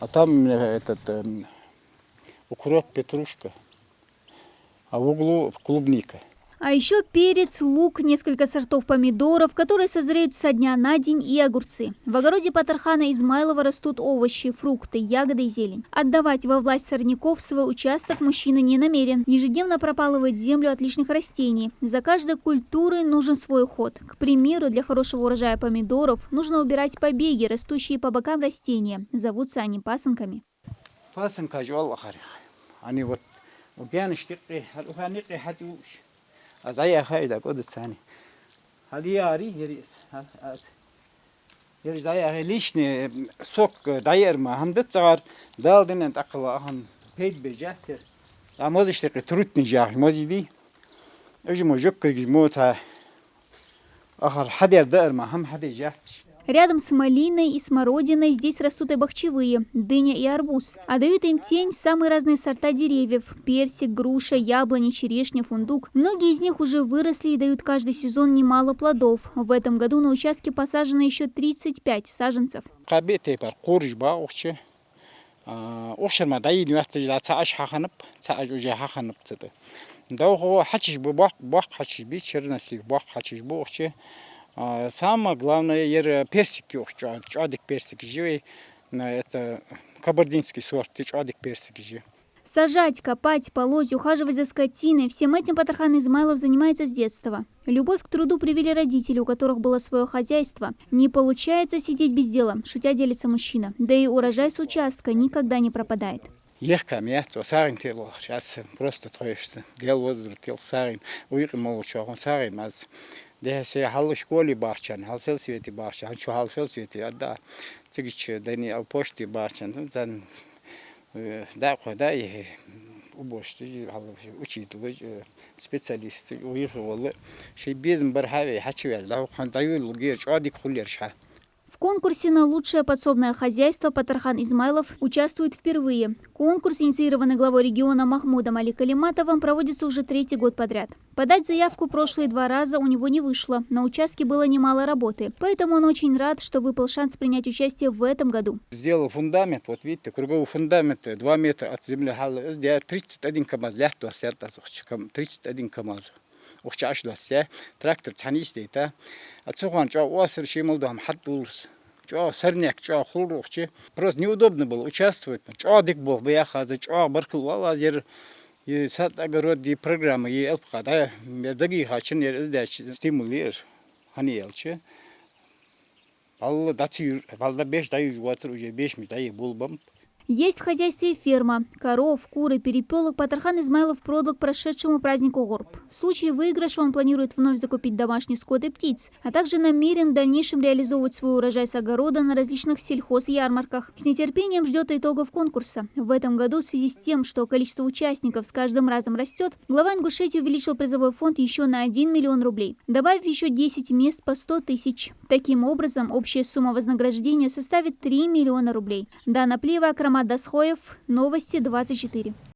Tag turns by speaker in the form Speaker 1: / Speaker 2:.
Speaker 1: А там укроп, петрушка, а в углу клубника.
Speaker 2: А еще перец, лук, несколько сортов помидоров, которые созреют со дня на день, и огурцы. В огороде Батархана Измайлова растут овощи, фрукты, ягоды и зелень. Отдавать во власть сорняков свой участок мужчина не намерен. Ежедневно пропалывает землю от лишних растений. За каждой культурой нужен свой уход. К примеру, для хорошего урожая помидоров нужно убирать побеги, растущие по бокам растения. Зовутся они пасынками.
Speaker 1: Пасынка они вот Adaya hayda kodusani. Haliyari yeris. Yeris daya lishne sok dayerma hamda tsar daldinen takla han paid bejater. Amaz işte trutni jah mazidi. Ejmo jokkir mota. Ахар хадер дерма хам хаде жахтш.
Speaker 2: Рядом с малиной и смородиной здесь растут и бахчевые, дыня и арбуз. А дают им тень самые разные сорта деревьев – персик, груша, яблони, черешня, фундук. Многие из них уже выросли и дают каждый сезон немало плодов. В этом году на участке посажено еще 35 саженцев.
Speaker 1: Самое главное, персики, чадик персик живой, это кабардинский сорт, чадик персик живой.
Speaker 2: Сажать, копать, полоть, ухаживать за скотиной – всем этим Батархан Измайлов занимается с детства. Любовь к труду привели родители, у которых было свое хозяйство. Не получается сидеть без дела, шутя делится мужчина. Да и урожай с участка никогда не пропадает.
Speaker 1: Просто троишься, делал тел сарин, уйрем молчал, сарин маз. Дехсе хал школе бахчан, хал селсвети бахчан, что хал селсвети, да, цигич дани алпошти бахчан, зан да хода и убошти хал учитель, специалист, уйревол, шей безм бархаве хачвел, да хан даю лугер, чадик хулерша.
Speaker 2: В конкурсе на лучшее подсобное хозяйство Батархан Измайлов участвует впервые. Конкурс, инициированный главой региона Махмудом Али Калиматовым, проводится уже 3-й год подряд. Подать заявку прошлые 2 раза у него не вышло. На участке было немало работы. Поэтому он очень рад, что выпал шанс принять участие в этом году.
Speaker 1: Сделал фундамент, вот видите, круговой фундамент 2 метра от земли. 31 КамАЗ, 31 КамАЗ. Ухчаш досье, трактор тянись дейта. Отцован чё осер шималдам хаттулс. Чё сорняк, чё хулрухче. Просто неудобно было участвовать. Чё дик был бяхаза, чё баркл валазер. И сад огороди программы, и элпхада. Даги хачин издяч стимулир. Хани елче. Алла датир, валда 5 даю жуатыр уже 5 даю булбам.
Speaker 2: Есть в хозяйстве ферма. Коров, куры, перепелок Батархан Измайлов продал к прошедшему празднику Горб. В случае выигрыша он планирует вновь закупить домашний скот и птиц, а также намерен в дальнейшем реализовывать свой урожай с огорода на различных сельхозярмарках. С нетерпением ждет итогов конкурса. В этом году в связи с тем, что количество участников с каждым разом растет, глава Ингушетии увеличил призовой фонд еще на 1 миллион рублей, добавив еще 10 мест по 100 тысяч. Таким образом, общая сумма вознаграждения составит 3 миллиона рублей. Дана Плеева, Акрамат Дасхоев, Новости 24.